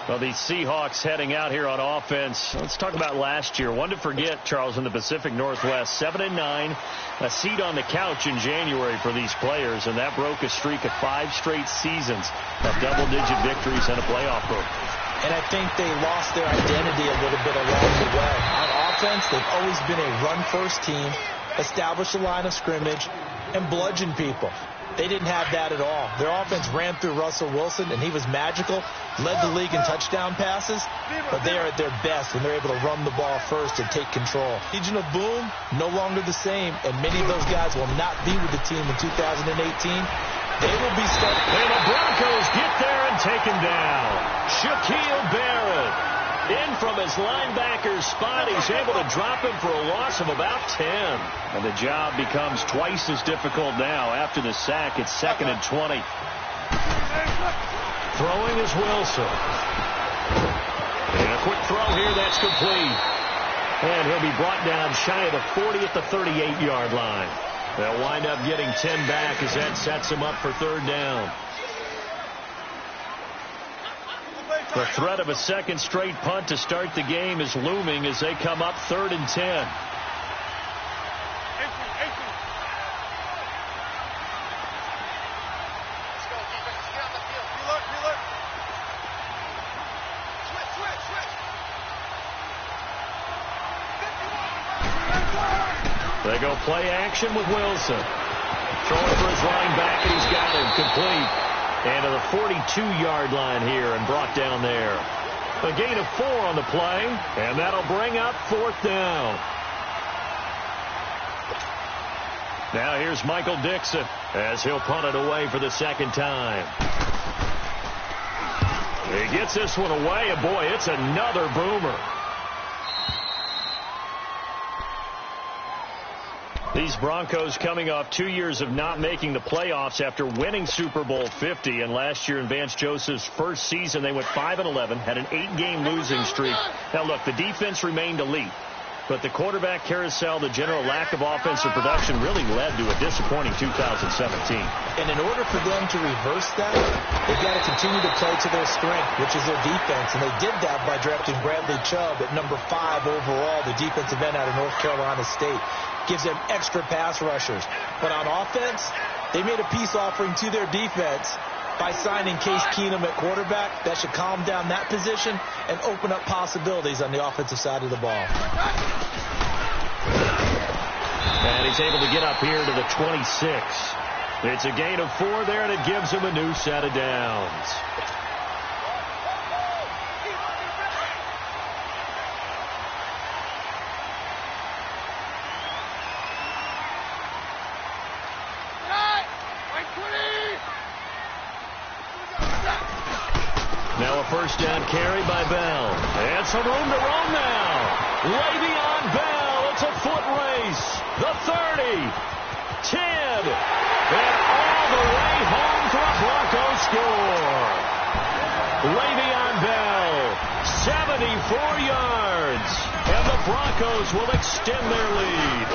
Well, the Seahawks heading out here on offense. Let's talk about last year. One to forget, Charles, in the Pacific Northwest. 7-9, a seat on the couch in January for these players, and that broke a streak of 5 straight seasons of double-digit victories and a playoff berth. And I think they lost their identity a little bit along the way. On offense, they've always been a run-first team, establish a line of scrimmage, and bludgeon people. They didn't have that at all. Their offense ran through Russell Wilson, and he was magical, led the league in touchdown passes, but they are at their best when they're able to run the ball first and take control. Legion of Boom, no longer the same, and many of those guys will not be with the team in 2018. They will be stuck. And the Broncos get there and take him down. Shaquille Barrett in from his linebacker spot. He's able to drop him for a loss of about 10. And the job becomes twice as difficult now. After the sack, it's 2nd and 20. Throwing is Wilson. And a quick throw here, that's complete. And he'll be brought down shy of the 40 at the 38-yard line. They'll wind up getting 10 back as that sets them up for 3rd down. The threat of a second straight punt to start the game is looming as they come up 3rd and 10. They go play action with Wilson. Throwing for his linebacker, and he's got him complete. And to the 42-yard line here and brought down there. A gain of 4 on the play, and that'll bring up 4th down. Now here's Michael Dixon as he'll punt it away for the 2nd time. He gets this one away, and boy, it's another boomer. These Broncos coming off 2 years of not making the playoffs after winning Super Bowl 50. And last year in Vance Joseph's first season, they went 5-11, had an 8-game losing streak. Now, look, the defense remained elite. But the quarterback carousel, the general lack of offensive production really led to a disappointing 2017. And in order for them to reverse that, they've got to continue to play to their strength, which is their defense. And they did that by drafting Bradley Chubb at number 5 overall, the defensive end out of North Carolina State. Gives them extra pass rushers. But on offense, they made a peace offering to their defense by signing Case Keenum at quarterback. That should calm down that position and open up possibilities on the offensive side of the ball. And he's able to get up here to the 26. It's a gain of 4 there, and it gives him a new set of downs. Now a first down carry by Bell. And some room to roam now. Le'Veon Bell. It's a foot race. The 30. 10. And all the way home for a Broncos score. Le'Veon Bell. 74 yards. And the Broncos will extend their lead.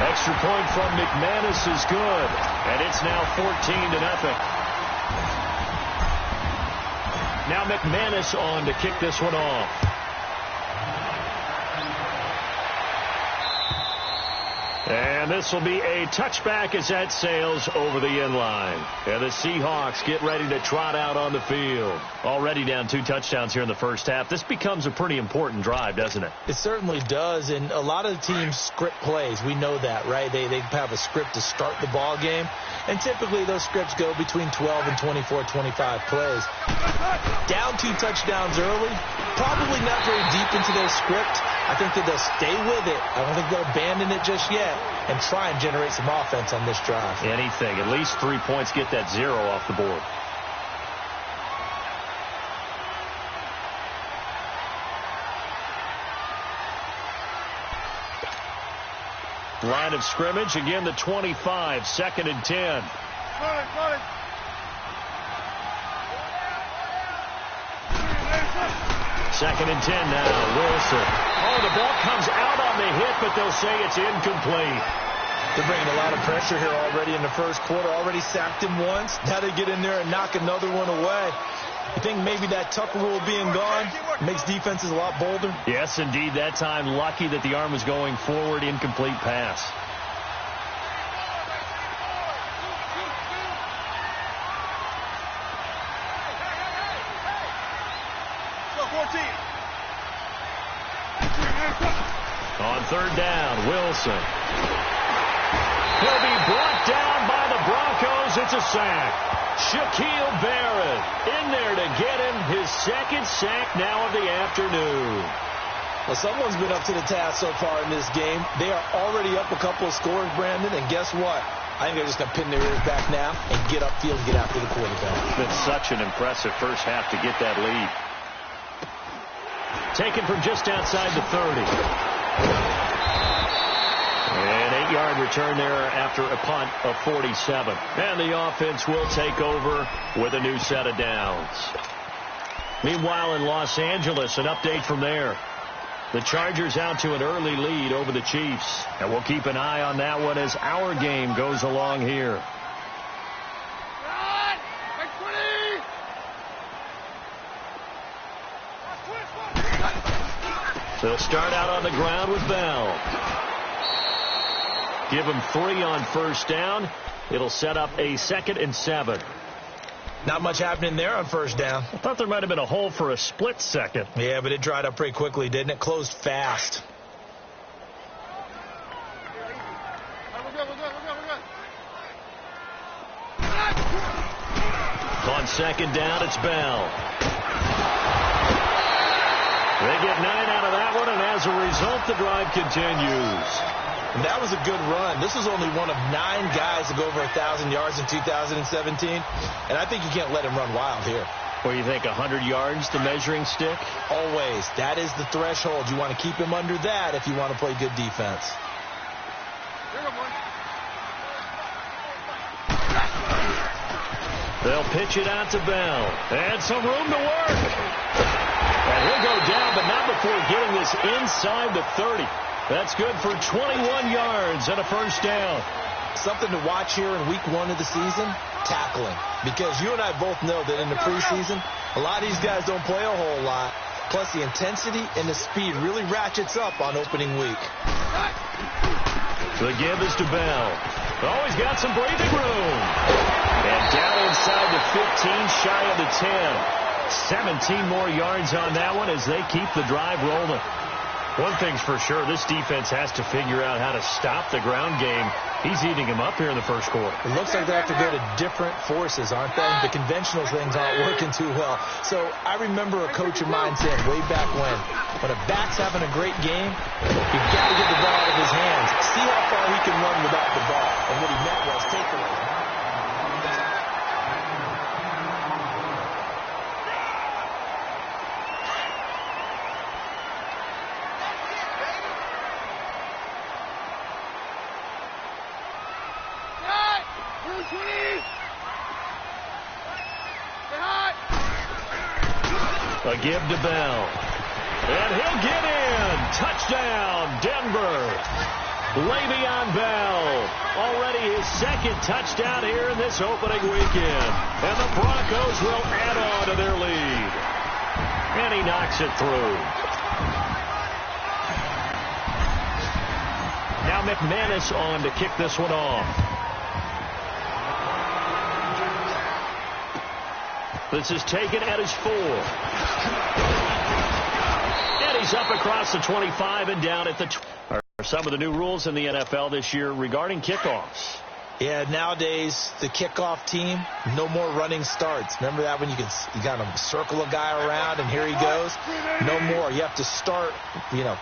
Extra point from McManus is good. And it's now 14-0. Now McManus on to kick this one off. And this will be a touchback as that sails over the end line. And the Seahawks get ready to trot out on the field. Already down 2 touchdowns here in the first half. This becomes a pretty important drive, doesn't it? It certainly does. And a lot of the teams script plays. We know that, right? They have a script to start the ball game. And typically those scripts go between 12 and 24, 25 plays. Down 2 touchdowns early. Probably not very deep into their script. I think that they'll stay with it. I don't think they'll abandon it just yet and try and generate some offense on this drive. Anything. At least 3 points, get that 0 off the board. Line of scrimmage, again the 25, 2nd and 10. Second and 10 now. Wilson. Oh, the ball comes out on the hit, but they'll say it's incomplete. They're bringing a lot of pressure here already in the first quarter. Already sacked him once. Now they get in there and knock another one away. You think maybe that Tucker rule being gone makes defenses a lot bolder? Yes, indeed. That time, lucky that the arm was going forward, incomplete pass. On third down, Wilson. He'll be brought down by the Broncos. It's a sack. Shaquille Barrett in there to get him his second sack now of the afternoon. Well, someone's been up to the task so far in this game. They are already up a couple of scores, Brandon, and guess what? I think they're just going to pin their ears back now and get upfield and get after the quarterback. It's been such an impressive first half to get that lead. Taken from just outside the 30. An 8-yard return there after a punt of 47. And the offense will take over with a new set of downs. Meanwhile, in Los Angeles, an update from there. The Chargers out to an early lead over the Chiefs. And we'll keep an eye on that one as our game goes along here. They'll start out on the ground with Bell. Give him 3 on first down. It'll set up a 2nd and 7. Not much happening there on first down. I thought there might have been a hole for a split second. Yeah, but it dried up pretty quickly, didn't it? Closed fast. On second down, it's Bell. They get 9 out of that one, and as a result, the drive continues. And that was a good run. This was only one of 9 guys to go over 1,000 yards in 2017, and I think you can't let him run wild here. What do you think, 100 yards, the measuring stick? Always. That is the threshold. You want to keep him under that if you want to play good defense. They'll pitch it out to Bell. And some room to work. And he'll go down, but not before getting this inside the 30. That's good for 21 yards and a first down. Something to watch here in week 1 of the season, tackling. Because you and I both know that in the preseason, a lot of these guys don't play a whole lot. Plus the intensity and the speed really ratchets up on opening week. The give is to Bell. Oh, he's got some breathing room. And down inside the 15, shy of the 10. 17 more yards on that one as they keep the drive rolling. One thing's for sure, this defense has to figure out how to stop the ground game. He's eating him up here in the first quarter. It looks like they have to go to different forces, aren't they? The conventional things aren't working too well. So I remember a coach of mine saying way back when a back's having a great game, you've got to get the ball out of his hands. See how far he can run without the ball. And what he meant was take it away. A give to Bell. And he'll get in. Touchdown, Denver. Le'Veon Bell. Already his 2nd touchdown here in this opening weekend. And the Broncos will add on to their lead. And he knocks it through. Now McManus on to kick this one off. This is taken at his 4. And he's up across the 25 and down at the 20. Are some of the new rules in the NFL this year regarding kickoffs. Yeah, nowadays, the kickoff team, no more running starts. Remember that when you kind of circle a guy around and here he goes? No more. You have to start,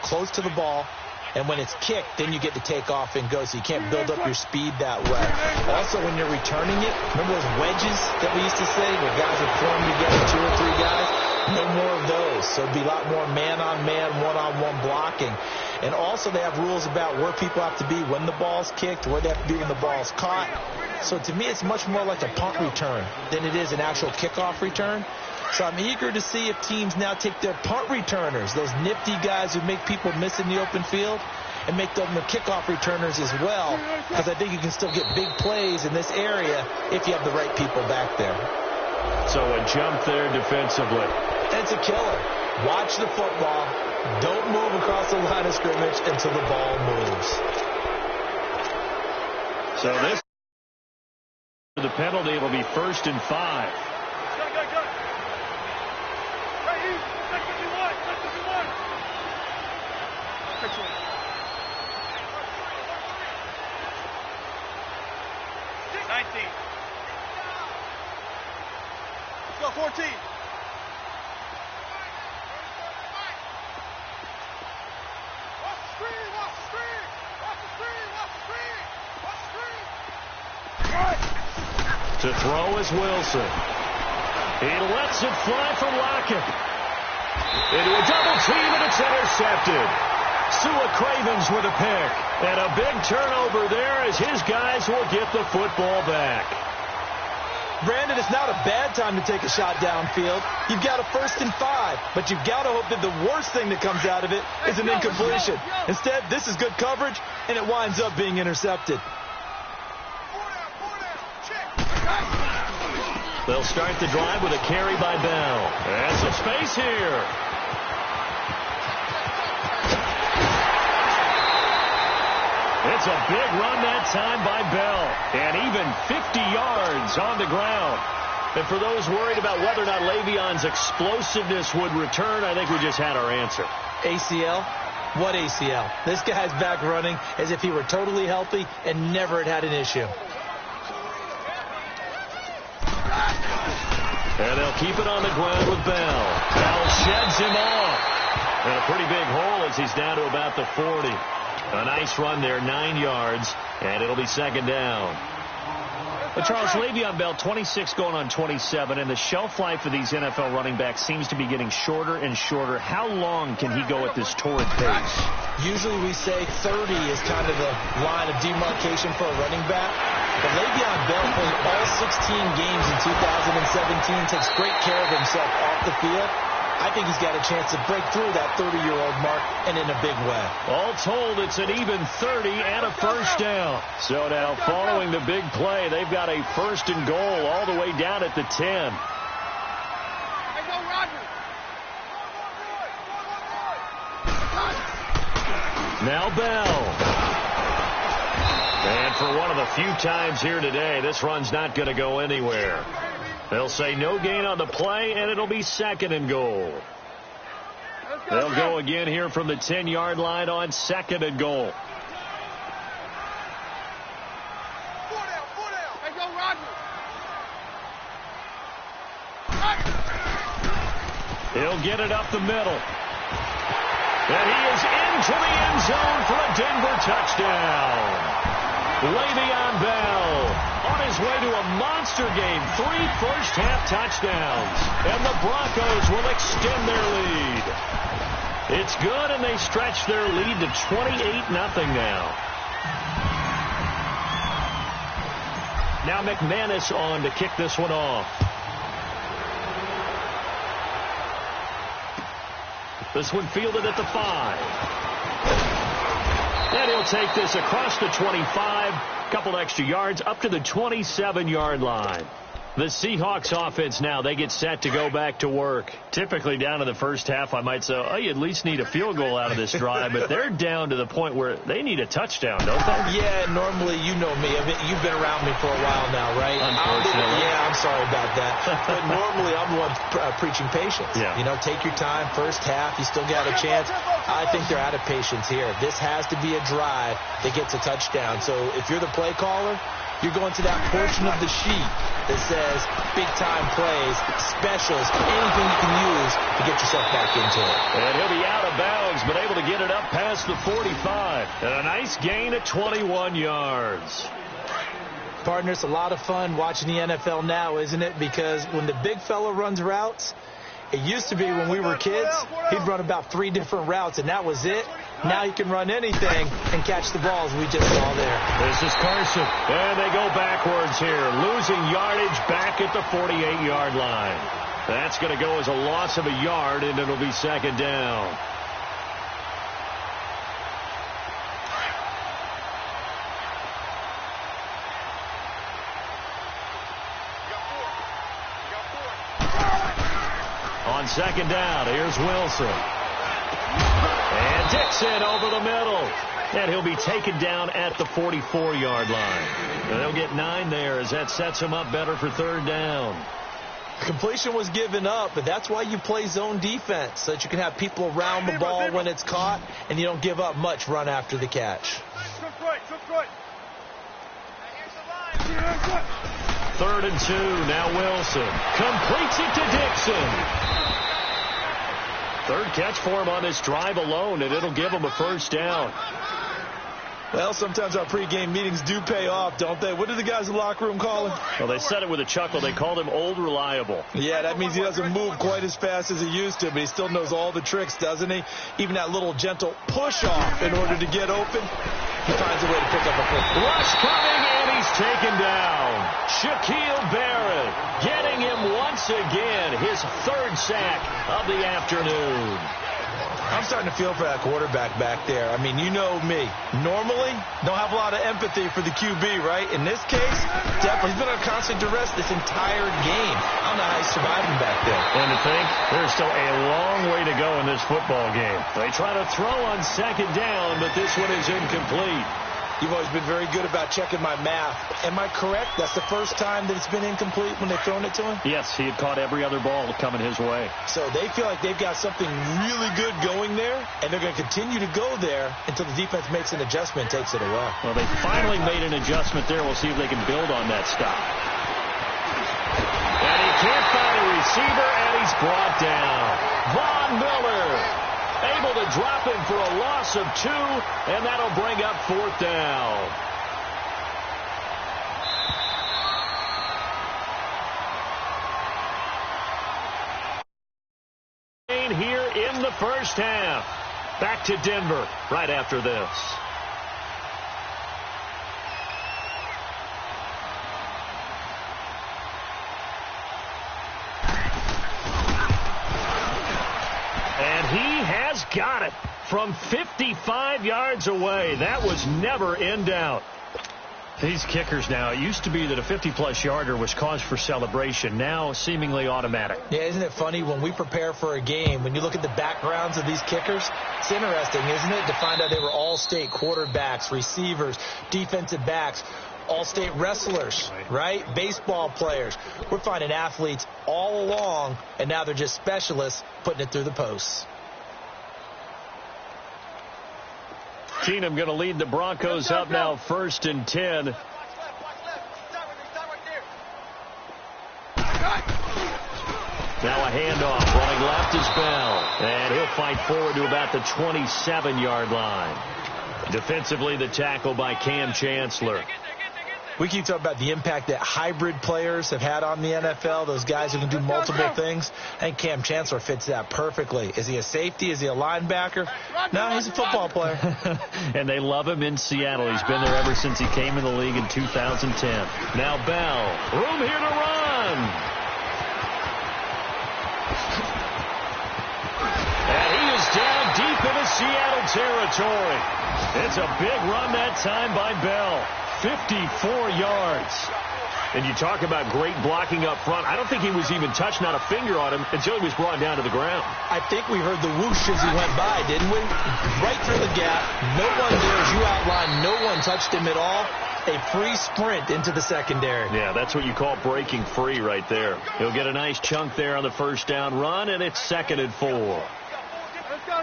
close to the ball. And when it's kicked, then you get to take off and go, so you can't build up your speed that way. Also, when you're returning it, remember those wedges that we used to say where guys would form together, 2 or 3 guys? No more of those. So it'd be a lot more man-on-man, one-on-one blocking. And also they have rules about where people have to be when the ball's kicked, where they have to be when the ball's caught. So to me, it's much more like a punt return than it is an actual kickoff return. So I'm eager to see if teams now take their punt returners, those nifty guys who make people miss in the open field, and make them the kickoff returners as well, because I think you can still get big plays in this area if you have the right people back there. So a jump there defensively. It's a killer. Watch the football. Don't move across the line of scrimmage until the ball moves. So this, the penalty, it'll be 1st and 5. Let's go, 14. To throw is Wilson. He lets it fly from Lockett. Into a double team, and it's intercepted. Sua Cravens with a pick. And a big turnover there as his guys will get the football back. Brandon, it's not a bad time to take a shot downfield. You've got a 1st and 5, but you've got to hope that the worst thing that comes out of it is an incompletion. Instead, this is good coverage, and it winds up being intercepted. They'll start the drive with a carry by Bell. And some space here. It's a big run that time by Bell. And even 50 yards on the ground. And for those worried about whether or not Le'Veon's explosiveness would return, I think we just had our answer. ACL? What ACL? This guy's back running as if he were totally healthy and never had an issue. And they'll keep it on the ground with Bell. Bell sheds him off. And a pretty big hole as he's down to about the 40. A nice run there, 9 yards, and it'll be 2nd down. Well, Charles, Le'Veon Bell, 26 going on 27, and the shelf life of these NFL running backs seems to be getting shorter and shorter. How long can he go at this torrid pace? Usually we say 30 is kind of the line of demarcation for a running back. But Le'Veon Bell played all 16 games in 2017, takes great care of himself off the field. I think he's got a chance to break through that 30-year-old mark, and in a big way. All told, it's an even 30 and a 1st down. So now, following the big play, they've got a 1st and goal all the way down at the 10. Now Bell. And for one of the few times here today, this run's not going to go anywhere. They'll say no gain on the play, and it'll be 2nd and goal. They'll go again here from the 10-yard line on 2nd and goal. He'll get it up the middle. And he is into the end zone for a Denver touchdown. Le'Veon Bell on his way to a monster game. 3 first-half touchdowns. And the Broncos will extend their lead. It's good, and they stretch their lead to 28-0 now. Now McManus on to kick this one off. This one fielded at the 5. And he'll take this across the 25, couple extra yards, up to the 27-yard line. The Seahawks offense now, they get set to go back to work. Typically down in the first half, I might say, oh, you at least need a field goal out of this drive, but they're down to the point where they need a touchdown, don't they? Yeah, normally, you know me. You've been around me for a while now, right? Unfortunately. Yeah, I'm sorry about that. But normally, I'm the one preaching patience. Yeah. You know, take your time, first half, you still got a chance. I think they're out of patience here. This has to be a drive that gets a touchdown. So if you're the play caller, you're going to that portion of the sheet that says big-time plays, specials, anything you can use to get yourself back into it. And he'll be out of bounds, but able to get it up past the 45. And a nice gain at 21 yards. Partner, it's a lot of fun watching the NFL now, isn't it? Because when the big fella runs routes, it used to be when we were kids, he'd run about 3 different routes, and that was it. Now you can run anything and catch the balls we just saw there. This is Carson. And they go backwards here, losing yardage back at the 48-yard line. That's going to go as a loss of a yard, and it'll be 2nd down. second down. Here's Wilson. And Dixon over the middle. And he'll be taken down at the 44-yard line. And they'll get 9 there as that sets him up better for third down. Completion was given up, but that's why you play zone defense, so that you can have people around the ball when it's caught, and you don't give up much run after the catch. Third and 2. Now Wilson completes it to Dixon. Third catch for him on this drive alone, and it'll give him a first down. Well, sometimes our pregame meetings do pay off, don't they? What did the guys in the locker room call him? Well, they said it with a chuckle. They called him Old Reliable. Yeah, that means he doesn't move quite as fast as he used to, but he still knows all the tricks, doesn't he? Even that little gentle push-off in order to get open, he finds a way to pick up a first. Rush coming, and he's taken down. Shaquille Barrett getting him once again, his third sack of the afternoon. I'm starting to feel for that quarterback back there. I mean, you know me. Normally, don't have a lot of empathy for the QB, right? In this case, definitely he's been on constant duress this entire game. I don't know how he's surviving back there. And to think, there's still a long way to go in this football game. They try to throw on second down, but this one is incomplete. You've always been very good about checking my math. Am I correct? That's the first time that it's been incomplete when they've thrown it to him? Yes, he had caught every other ball coming his way. So they feel like they've got something really good going there, and they're going to continue to go there until the defense makes an adjustment and takes it away. Well, they finally made an adjustment there. We'll see if they can build on that stop. And he can't find a receiver, and he's brought down. Von Miller able to drop him for a loss of 2, and that'll bring up fourth down. Here in the first half. Back to Denver right after this. And he has got it from 55 yards away. That was never in doubt. These kickers now, it used to be that a 50-plus yarder was cause for celebration. Now seemingly automatic. Yeah, isn't it funny when we prepare for a game, when you look at the backgrounds of these kickers, it's interesting, isn't it, to find out they were all-state quarterbacks, receivers, defensive backs, all-state wrestlers, right? Baseball players. We're finding athletes all along, and now they're just specialists putting it through the posts. Keenum going to lead the Broncos up now, 1st and 10. Now a handoff. Running left is Bell. And he'll fight forward to about the 27-yard line. Defensively, the tackle by Cam Chancellor. We keep talking about the impact that hybrid players have had on the NFL, those guys who can do multiple things. I think Cam Chancellor fits that perfectly. Is he a safety? Is he a linebacker? No, he's a football player. And they love him in Seattle. He's been there ever since he came in the league in 2010. Now Bell. Room here to run. And he is down deep into Seattle territory. It's a big run that time by Bell. 54 yards. And you talk about great blocking up front. I don't think he was even touched, not a finger on him, until he was brought down to the ground. I think we heard the whoosh as he went by, didn't we? Right through the gap. No one there, as you outlined, no one touched him at all. A free sprint into the secondary. Yeah, that's what you call breaking free right there. He'll get a nice chunk there on the first down run, and it's 2nd and 4. Let's go.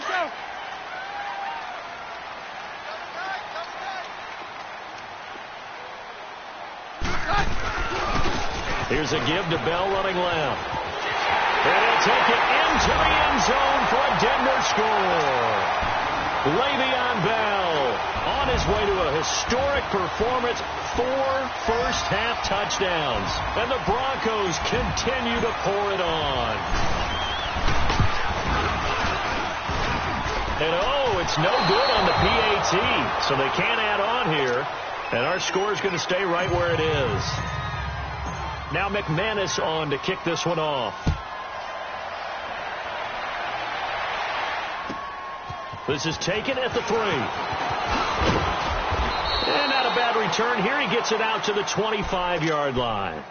Here's a give to Bell running left. And he'll take it into the end zone for a Denver score. Le'Veon Bell on his way to a historic performance, 4 first-half touchdowns. And the Broncos continue to pour it on. And it's no good on the PAT, so they can't add on here. And our score is going to stay right where it is. Now McManus on to kick this one off. This is taken at the 3. And not a bad return here. He gets it out to the 25-yard line.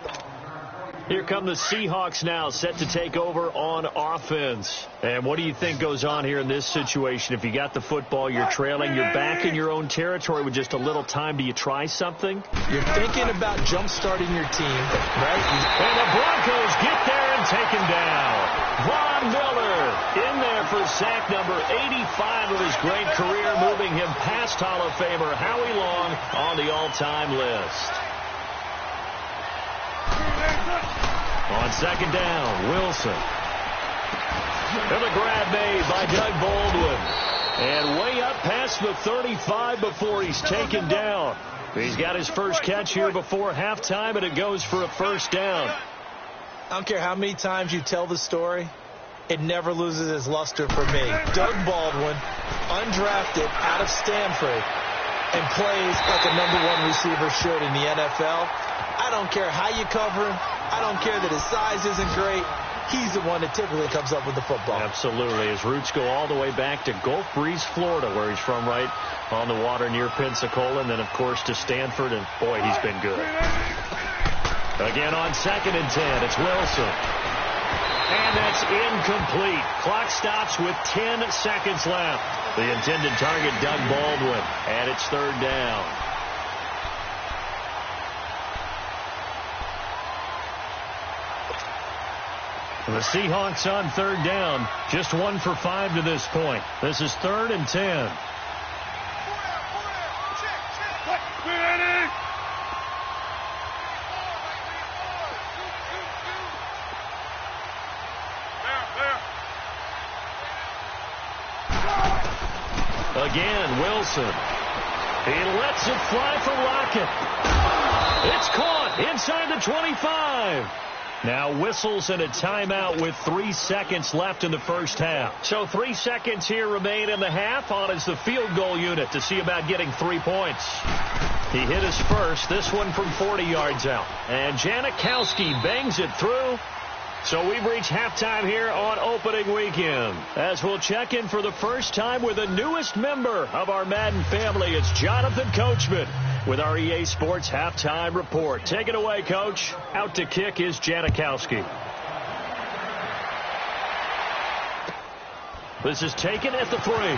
Here come the Seahawks now, set to take over on offense. And what do you think goes on here in this situation? If you got the football, you're trailing, you're back in your own territory with just a little time. Do you try something? You're thinking about jump-starting your team, right? And the Broncos get there and take him down. Von Miller in there for sack number 85 of his great career, moving him past Hall of Famer Howie Long on the all-time list. On second down, Wilson. And the grab made by Doug Baldwin. And way up past the 35 before he's taken down. He's got his first catch here before halftime, and it goes for a first down. I don't care how many times you tell the story, it never loses its luster for me. Doug Baldwin, undrafted out of Stanford, and plays like a #1 receiver should in the NFL. I don't care how you cover him. I don't care that his size isn't great. He's the one that typically comes up with the football. Absolutely. His roots go all the way back to Gulf Breeze, Florida, where he's from, right on the water near Pensacola, and then, of course, to Stanford, and, boy, he's been good. Again on 2nd and 10, it's Wilson. And that's incomplete. Clock stops with 10 seconds left. The intended target, Doug Baldwin, and it's 3rd down. The Seahawks on 3rd down, just 1 for 5 to this point. This is 3rd and 10. Again, Wilson. He lets it fly for Lockett. It's caught inside the 25. Now whistles and a timeout with 3 seconds left in the first half. So 3 seconds here remain in the half. On is the field goal unit to see about getting 3 points. He hit his first, this one from 40 yards out. And Janikowski bangs it through. So we've reached halftime here on opening weekend. As we'll check in for the first time with the newest member of our Madden family, it's Jonathan Coachman with our EA Sports Halftime Report. Take it away, Coach. Out to kick is Janikowski. This is taken at the 3. And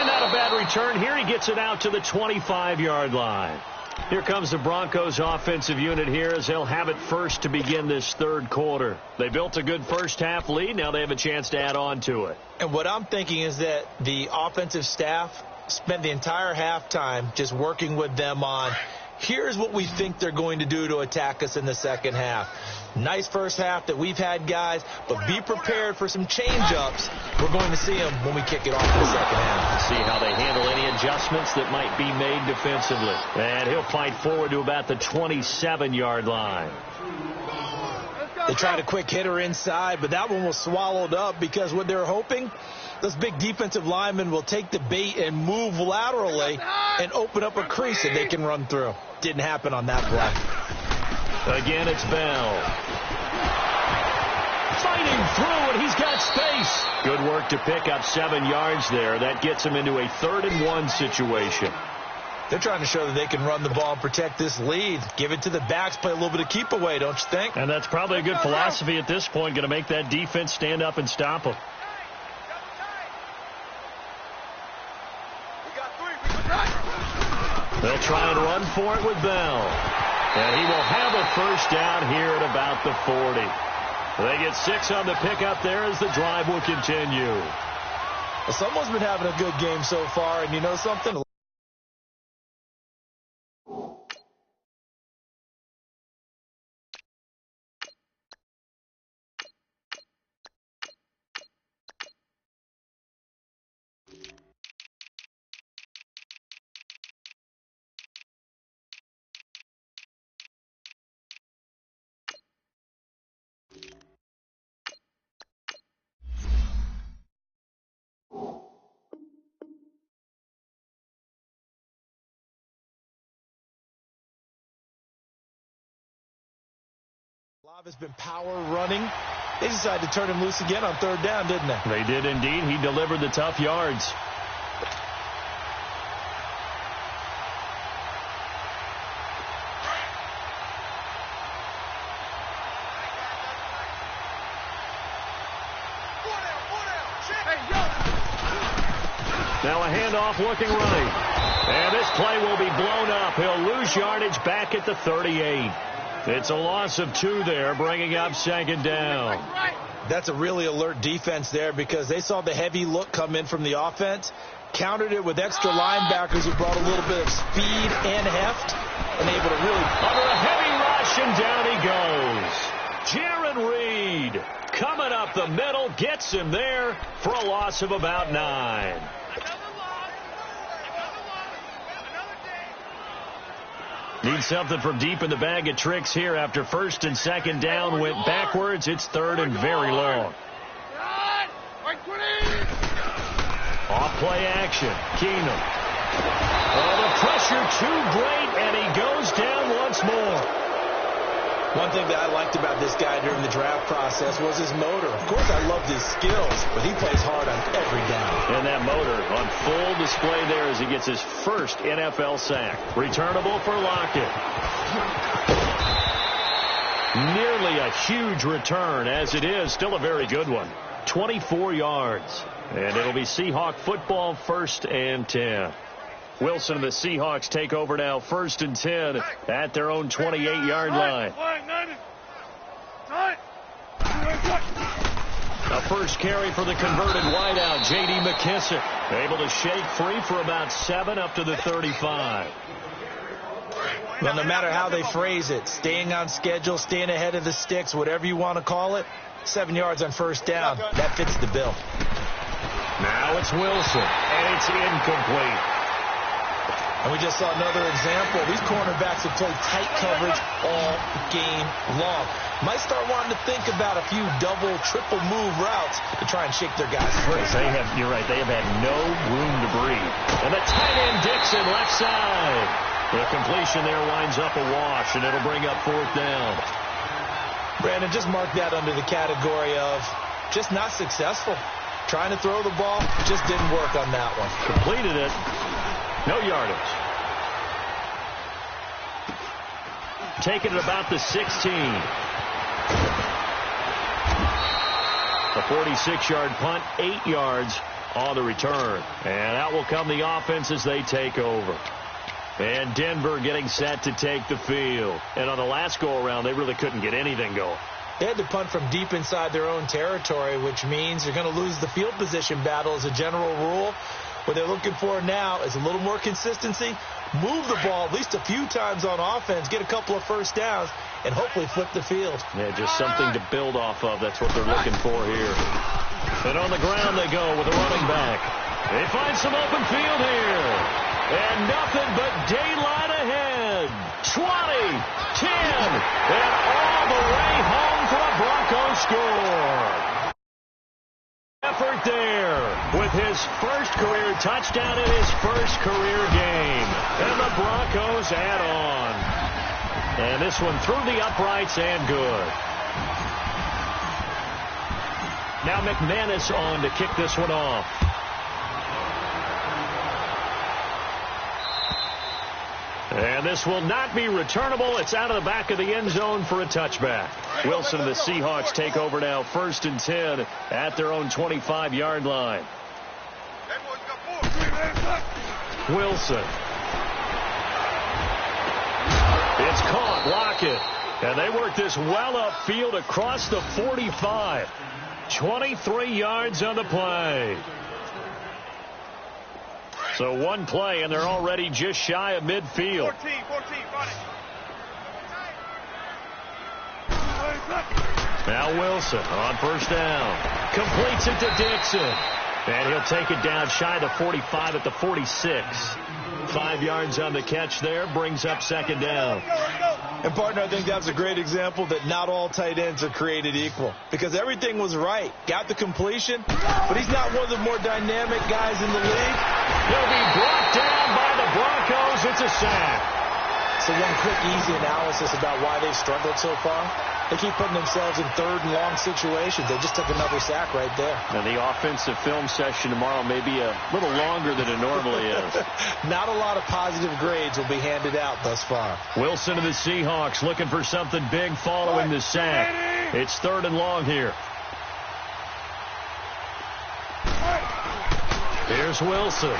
not a bad return here. He gets it out to the 25-yard line. Here comes the Broncos offensive unit here as they'll have it first to begin this 3rd quarter. They built a good first half lead. Now they have a chance to add on to it. And what I'm thinking is that the offensive staff spent the entire halftime just working with them on, here's what we think they're going to do to attack us in the second half. Nice first half that we've had, guys, but be prepared for some change-ups. We're going to see them when we kick it off in the second half. See how they handle any adjustments that might be made defensively. And he'll fight forward to about the 27-yard line. They tried a quick hitter inside, but that one was swallowed up because what they're hoping, those big defensive linemen will take the bait and move laterally and open up a crease that they can run through. Didn't happen on that play. Again, it's Bell. Fighting through, and he's got space. Good work to pick up 7 yards there. That gets him into a 3rd and 1 situation. They're trying to show that they can run the ball and protect this lead. Give it to the backs, play a little bit of keep away, don't you think? And that's probably a good philosophy at this point, going to make that defense stand up and stop them. They'll try and run for it with Bell. And he will have a first down here at about the 40. They get 6 on the pickup there as the drive will continue. Well, someone's been having a good game so far, and you know something? Has been power running. They decided to turn him loose again on 3rd down, didn't they? They did indeed. He delivered the tough yards. Now a handoff looking right. And this play will be blown up. He'll lose yardage back at the 38. It's a loss of 2 there, bringing up second down. That's a really alert defense there because they saw the heavy look come in from the offense, countered it with extra linebackers who brought a little bit of speed and heft, and able to really... Under a heavy rush, and down he goes. Jaron Reed coming up the middle, gets him there for a loss of about 9. Need something from deep in the bag of tricks here after first and second down went backwards. It's third and very long. Off play action. Keenum. Oh, the pressure too great, and he goes down once more. One thing that I liked about this guy during the draft process was his motor. Of course, I loved his skills, but he plays hard on every down. And that motor on full display there as he gets his first NFL sack. Returnable for Lockett. Nearly a huge return, as it is. Still a very good one. 24 yards. And it'll be Seahawk football, 1st and 10. Wilson and the Seahawks take over now, 1st and 10 at their own 28-yard line. A first carry for the converted wideout, J.D. McKissic. Able to shake free for about 7 up to the 35. Well, no matter how they phrase it, staying on schedule, staying ahead of the sticks, whatever you want to call it, 7 yards on first down, that fits the bill. Now it's Wilson, and it's incomplete. And we just saw another example. These cornerbacks have played tight coverage all game long. Might start wanting to think about a few double, triple move routes to try and shake their guys free. You're right, they have had no room to breathe. And the tight end Dixon left side. The completion there winds up a wash, and it'll bring up 4th down. Brandon, just mark that under the category of just not successful. Trying to throw the ball, just didn't work on that one. Completed it. No yardage. Taking it about the 16. A 46-yard punt, 8 yards on the return. And out will come the offense as they take over. And Denver getting set to take the field. And on the last go-around, they really couldn't get anything going. They had to punt from deep inside their own territory, which means you're going to lose the field position battle as a general rule. What they're looking for now is a little more consistency, move the ball at least a few times on offense, get a couple of first downs, and hopefully flip the field. Yeah, just something to build off of. That's what they're looking for here. And on the ground they go with a running back. They find some open field here. And nothing but daylight ahead. 20, 10, and all the way home for a Broncos score. Effort there with his first career touchdown in his first career game. And the Broncos add on. And this one through the uprights and good. Now McManus on to kick this one off. And this will not be returnable. It's out of the back of the end zone for a touchback. Wilson and the Seahawks take over now, 1st and 10 at their own 25-yard line. Wilson. It's caught. Lockett. And they work this well upfield across the 45. 23 yards on the play. So one play, and they're already just shy of midfield. 14, run it. Now Wilson on first down. Completes it to Dixon. And he'll take it down shy of the 45 at the 46. 5 yards on the catch there. Brings up second down. And, partner, I think that's a great example that not all tight ends are created equal. Because everything was right. Got the completion, but he's not one of the more dynamic guys in the league. He'll be brought down by the Broncos. It's a sack. So one quick, easy analysis about why they've struggled so far. They keep putting themselves in third and long situations. They just took another sack right there. Now the offensive film session tomorrow may be a little longer than it normally is. Not a lot of positive grades will be handed out thus far. Wilson and the Seahawks looking for something big following the sack. It's 3rd and long here. Here's Wilson.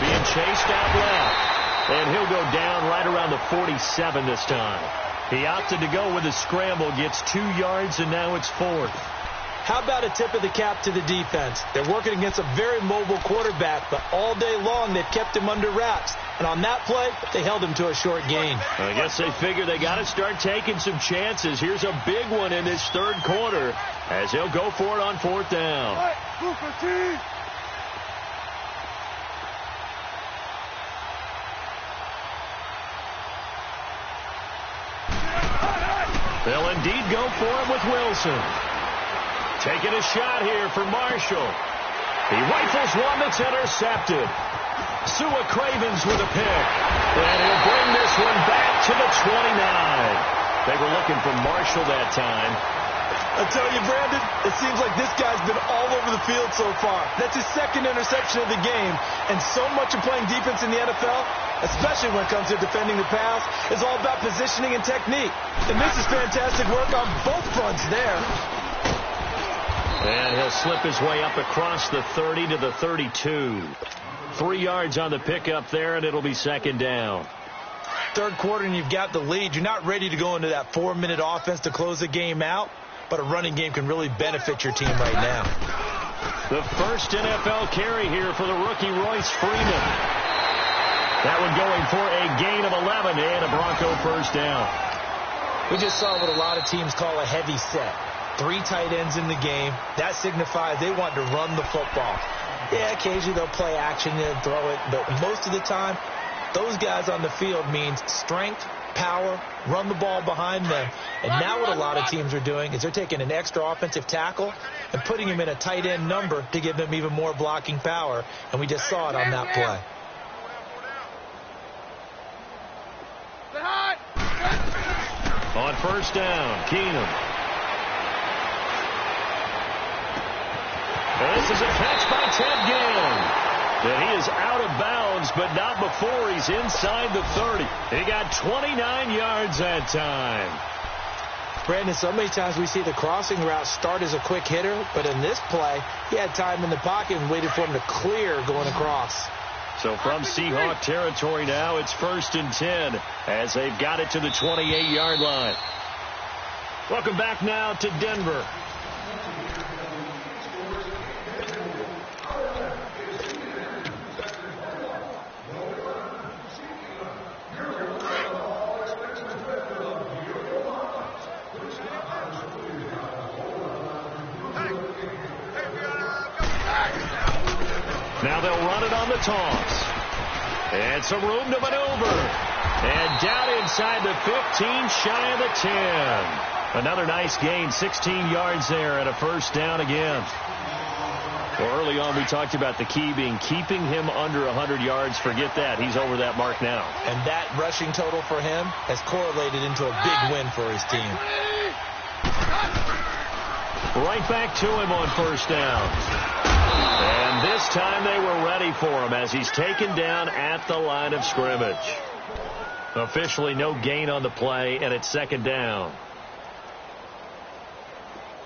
Being chased out left. And he'll go down right around the 47 this time. He opted to go with a scramble, gets 2 yards, and now it's 4th. How about a tip of the cap to the defense? They're working against a very mobile quarterback, but all day long they've kept him under wraps. And on that play, they held him to a short gain. I guess they figure they got to start taking some chances. Here's a big one in this third quarter as he'll go for it on 4th down. They'll indeed go for it with Wilson. Taking a shot here for Marshall. He rifles one that's intercepted. Sua Cravens with a pick. And he'll bring this one back to the 29. They were looking for Marshall that time. I tell you, Brandon, it seems like this guy's been all over the field so far. That's his 2nd interception of the game. And so much of playing defense in the NFL, especially when it comes to defending the pass, is all about positioning and technique. And this is fantastic work on both fronts there. And he'll slip his way up across the 30 to the 32. 3 yards on the pickup there, and it'll be 2nd down. Third quarter, and you've got the lead. You're not ready to go into that 4-minute offense to close the game out, but a running game can really benefit your team right now. The first NFL carry here for the rookie Royce Freeman. That one going for a gain of 11 and a Bronco first down. We just saw what a lot of teams call a heavy set. 3 tight ends in the game. That signifies they want to run the football. Yeah, occasionally they'll play action and throw it, but most of the time, those guys on the field means strength, power, run the ball behind them. And now what a lot of teams are doing is they're taking an extra offensive tackle and putting him in a tight end number to give them even more blocking power, and we just saw it on that play. On first down, Keenum. This is a catch by Ted Ginn. And he is out of bounds, but not before he's inside the 30. He got 29 yards that time. Brandon, so many times we see the crossing route start as a quick hitter, but in this play, he had time in the pocket and waited for him to clear going across. So from Seahawk territory now, it's 1st and 10 as they've got it to the 28-yard line. Welcome back now to Denver. Now they'll run it on the toss. And some room to maneuver. And down inside the 15, shy of the 10. Another nice gain, 16 yards there and a first down again. Well, early on we talked about the key being keeping him under 100 yards. Forget that. He's over that mark now. And that rushing total for him has correlated into a big win for his team. Right back to him on first down. And this time they were ready for him as he's taken down at the line of scrimmage. Officially no gain on the play, and it's 2nd down.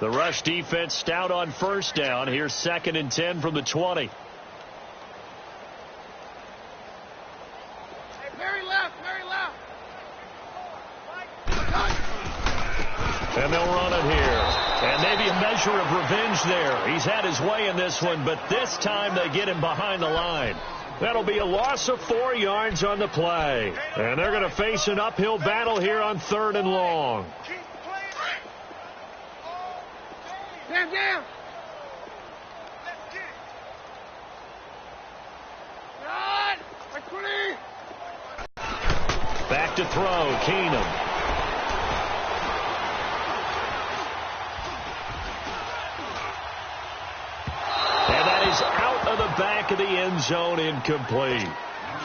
The rush defense stout on first down. Here's 2nd and 10 from the 20. Very left. And they'll run it here. And maybe a measure of revenge there. He's had his way in this one, but this time they get him behind the line. That'll be a loss of 4 yards on the play. And they're going to face an uphill battle here on 3rd and long. Stand down. Back to throw, Keenum. Out of the back of the end zone, incomplete.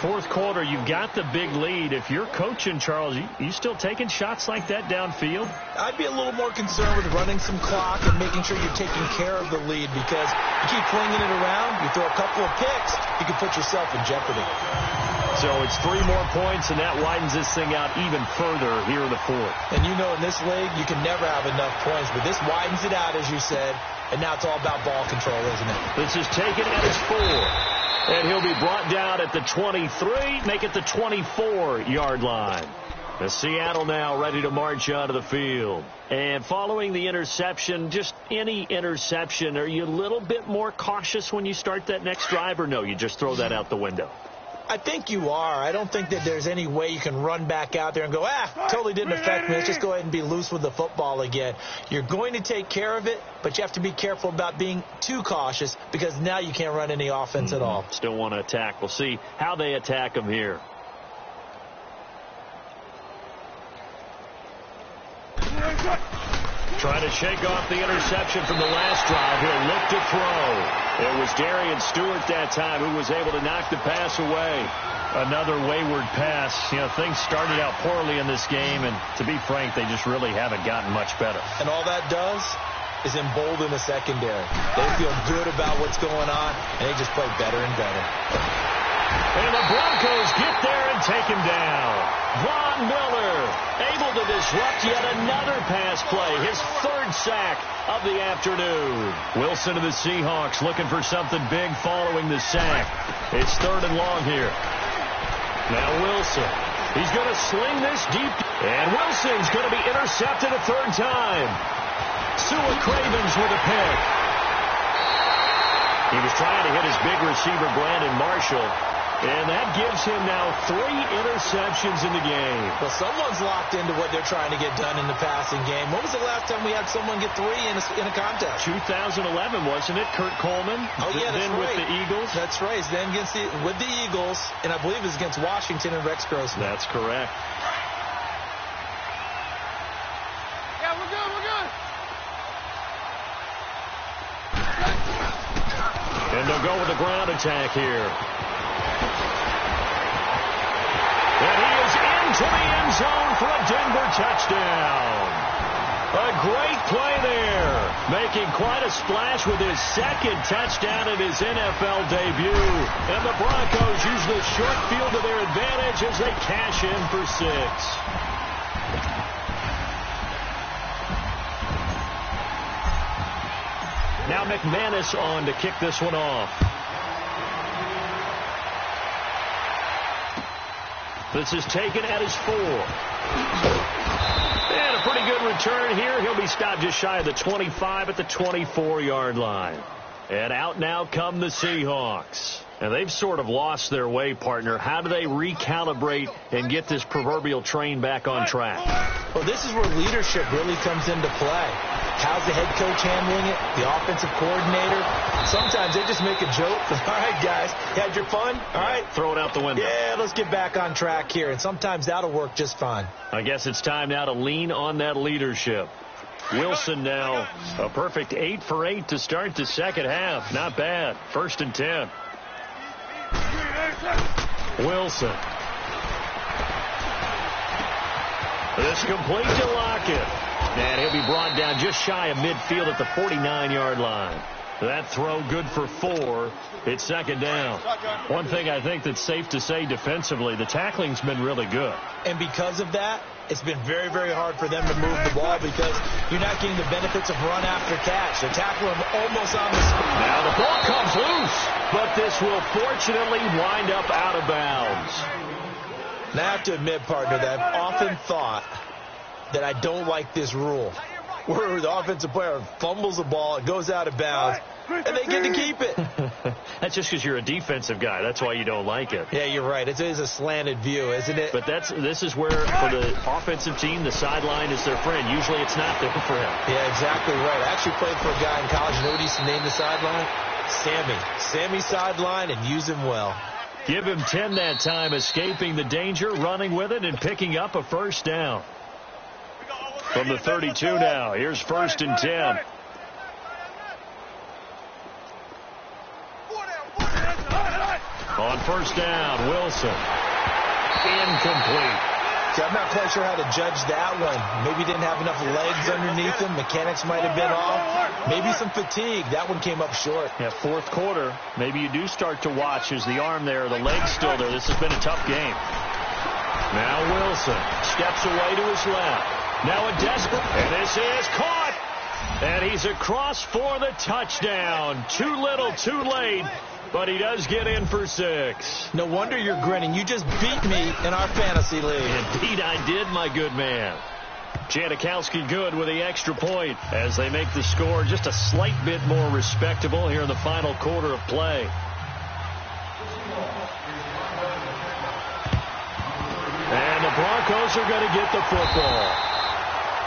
4th quarter, you've got the big lead. If you're coaching, Charles, you still taking shots like that downfield? I'd be a little more concerned with running some clock and making sure you're taking care of the lead, because you keep flinging it around, you throw a couple of picks, you can put yourself in jeopardy. So it's 3 more points, and that widens this thing out even further here in the fourth. And you know in this league, you can never have enough points, but this widens it out, as you said, and now it's all about ball control, isn't it? This is taken at his 4. And he'll be brought down at the 23, make it the 24-yard line. The Seattle now ready to march onto the field. And following the interception, just any interception, are you a little bit more cautious when you start that next drive, or no, you just throw that out the window? I think you are. I don't think that there's any way you can run back out there and go, totally didn't affect me. Let's just go ahead and be loose with the football again. You're going to take care of it, but you have to be careful about being too cautious because now you can't run any offense at all. Still want to attack. We'll see how they attack them here. Trying to shake off the interception from the last drive. He'll look to throw. It was Darian Stewart that time who was able to knock the pass away. Another wayward pass. You know, things started out poorly in this game, and to be frank, they just really haven't gotten much better. And all that does is embolden the secondary. They feel good about what's going on, and they just play better and better. And the Broncos get there and take him down. Von Miller able to disrupt yet another pass play. His 3rd sack of the afternoon. Wilson to the Seahawks looking for something big following the sack. It's 3rd and long here. Now Wilson. He's going to sling this deep. And Wilson's going to be intercepted a 3rd time. Sua Cravens with a pick. He was trying to hit his big receiver, Brandon Marshall. And that gives him now 3 interceptions in the game. Well, someone's locked into what they're trying to get done in the passing game. When was the last time we had someone get 3 in a contest? 2011, wasn't it? Kurt Coleman. Oh, yeah, that's then right. With the Eagles. That's right. Then with the Eagles, and I believe it was against Washington and Rex Grossman. That's correct. Yeah, we're good, we're good. And they'll go with the ground attack here. And he is into the end zone for a Denver touchdown. A great play there. Making quite a splash with his 2nd touchdown in his NFL debut. And the Broncos use the short field to their advantage as they cash in for 6. Now McManus on to kick this one off. This is taken at his 4. And a pretty good return here. He'll be stopped just shy of the 25 at the 24-yard line. And out now come the Seahawks. And they've sort of lost their way, partner. How do they recalibrate and get this proverbial train back on track? Well, this is where leadership really comes into play. How's the head coach handling it? The offensive coordinator? Sometimes they just make a joke. All right, guys, you had your fun? All right. Throw it out the window. Yeah, let's get back on track here. And sometimes that'll work just fine. I guess it's time now to lean on that leadership. Wilson now a perfect 8 for 8 to start the second half. Not bad. 1st and 10. Wilson. This complete to Lockett. And he'll be brought down just shy of midfield at the 49-yard line. That throw good for 4. It's 2nd down. One thing I think that's safe to say defensively, the tackling's been really good. And because of that, it's been very, very hard for them to move the ball because you're not getting the benefits of run after catch. They're tackling almost on the spot. Now the ball comes loose, but this will fortunately wind up out of bounds. And I have to admit, partner, that I've often thought that I don't like this rule where the offensive player fumbles the ball, it goes out of bounds, and they get to keep it. That's just because you're a defensive guy. That's why you don't like it. Yeah, you're right. It is a slanted view, isn't it? But this is where, for the offensive team, the sideline is their friend. Usually it's not their friend. Yeah, exactly right. I actually played for a guy in college. You know what he used to name the sideline? Sammy. Sammy sideline, and use him well. Give him 10 that time, escaping the danger, running with it, and picking up a 1st down. From the 32 now, here's 1st and 10. On 1st down, Wilson. Incomplete. See, I'm not quite sure how to judge that one. Maybe didn't have enough legs underneath him. Mechanics might have been off. Maybe some fatigue. That one came up short. Yeah, fourth quarter, maybe you do start to watch. Is the arm there, the leg's still there. This has been a tough game. Now Wilson steps away to his left. Now a desperate, and this is caught. And he's across for the touchdown. Too little, too late. But he does get in for 6. No wonder you're grinning. You just beat me in our fantasy league. Indeed I did, my good man. Janikowski good with the extra point as they make the score just a slight bit more respectable here in the final quarter of play. And the Broncos are going to get the football.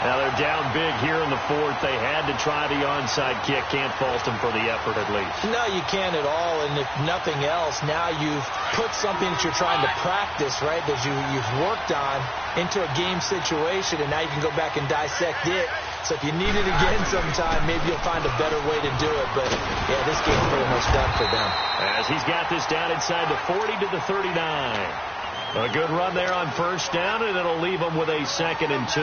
Now they're down big here in the fourth. They had to try the onside kick. Can't fault them for the effort at least. No, you can't at all. And if nothing else, now you've put something that you're trying to practice, right, that you've worked on into a game situation, and now you can go back and dissect it. So if you need it again sometime, maybe you'll find a better way to do it. But, yeah, this game's pretty much done for them. As he's got this down inside the 40 to the 39. A good run there on first down, and it'll leave them with a 2nd and 2.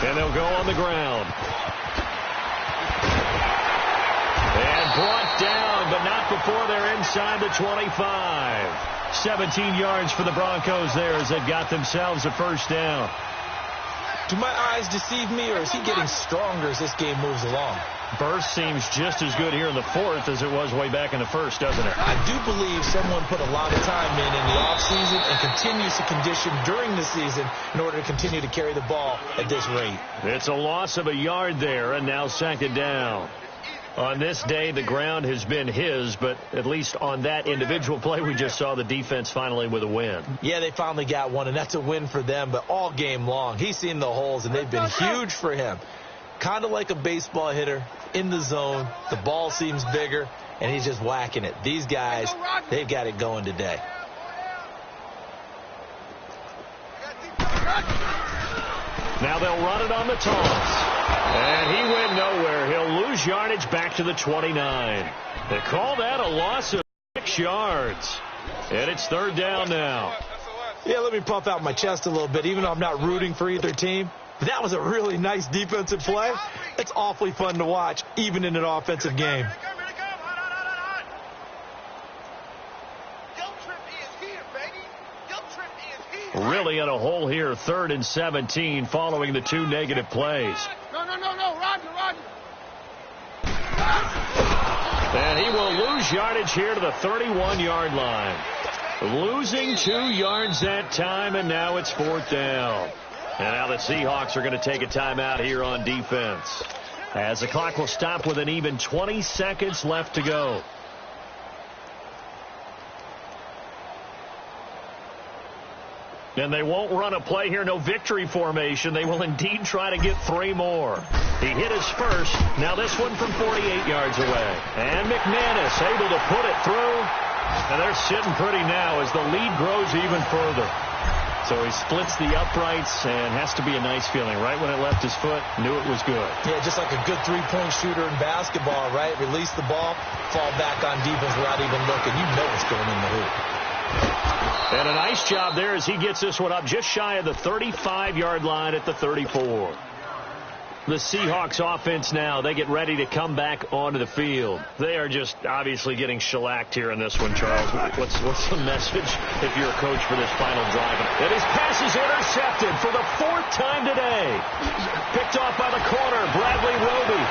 And they'll go on the ground. And brought down, but not before they're inside the 25. 17 yards for the Broncos there as they've got themselves a first down. Do my eyes deceive me, or is he getting stronger as this game moves along? Burst seems just as good here in the fourth as it was way back in the first, doesn't it? I do believe someone put a lot of time in the offseason and continues to condition during the season in order to continue to carry the ball at this rate. It's a loss of a yard there, and now 2nd down. On this day, the ground has been his, but at least on that individual play, we just saw the defense finally with a win. Yeah, they finally got one, and that's a win for them, but all game long, he's seen the holes, and they've been huge for him. Kind of like a baseball hitter in the zone. The ball seems bigger, and he's just whacking it. These guys, they've got it going today. Now they'll run it on the toss. And he went nowhere. He'll lose yardage back to the 29. They call that a loss of 6 yards. And it's 3rd down now. Yeah, let me puff out my chest a little bit, even though I'm not rooting for either team. But that was a really nice defensive play. It's awfully fun to watch, even in an offensive game. Really in a hole here, 3rd and 17, following the 2 negative plays. No, Roger. And he will lose yardage here to the 31-yard line. Losing 2 yards that time, and now it's 4th down. And now the Seahawks are going to take a timeout here on defense, as the clock will stop with an even 20 seconds left to go. And they won't run a play here, no victory formation. They will indeed try to get 3 more. He hit his first. Now this one from 48 yards away. And McManus able to put it through. And they're sitting pretty now as the lead grows even further. So he splits the uprights, and has to be a nice feeling. Right when it left his foot, knew it was good. Yeah, just like a good three-point shooter in basketball, right? Release the ball, fall back on defense without even looking. You know it's going in the hoop. And a nice job there as he gets this one up just shy of the 35-yard line at the 34. The Seahawks offense now, they get ready to come back onto the field. They are just obviously getting shellacked here in this one, Charles. What's the message if you're a coach for this final drive? And his pass is intercepted for the 4th time today. Picked off by the corner, Bradley Roby.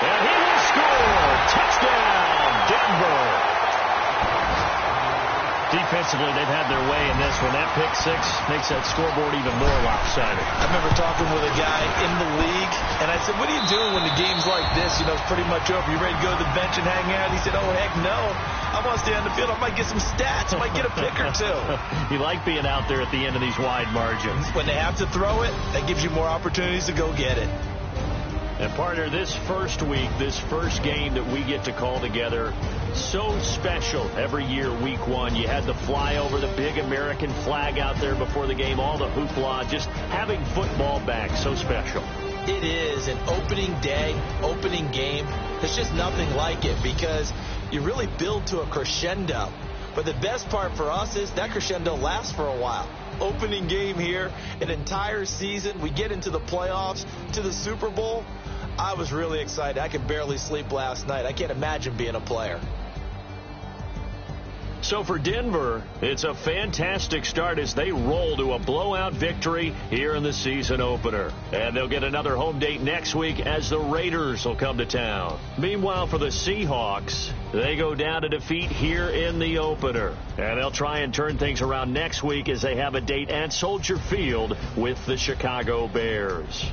And he will score. Touchdown, Denver. Defensively, they've had their way in this one. That pick 6 makes that scoreboard even more lopsided. I remember talking with a guy in the league, and I said, what are you doing when the game's like this? You know, it's pretty much over. You ready to go to the bench and hang out? He said, oh, heck no. I want to stay on the field. I might get some stats. I might get a pick or 2. You like being out there at the end of these wide margins. When they have to throw it, that gives you more opportunities to go get it. And partner, this first week, this first game that we get to call together, so special every year, week 1. You had the flyover, the big American flag out there before the game, all the hoopla, just having football back, so special. It is an opening day, opening game. There's just nothing like it because you really build to a crescendo. But the best part for us is that crescendo lasts for a while. Opening game here, an entire season. We get into the playoffs, to the Super Bowl. I was really excited. I could barely sleep last night. I can't imagine being a player. So for Denver, it's a fantastic start as they roll to a blowout victory here in the season opener. And they'll get another home date next week as the Raiders will come to town. Meanwhile, for the Seahawks, they go down to defeat here in the opener. And they'll try and turn things around next week as they have a date at Soldier Field with the Chicago Bears.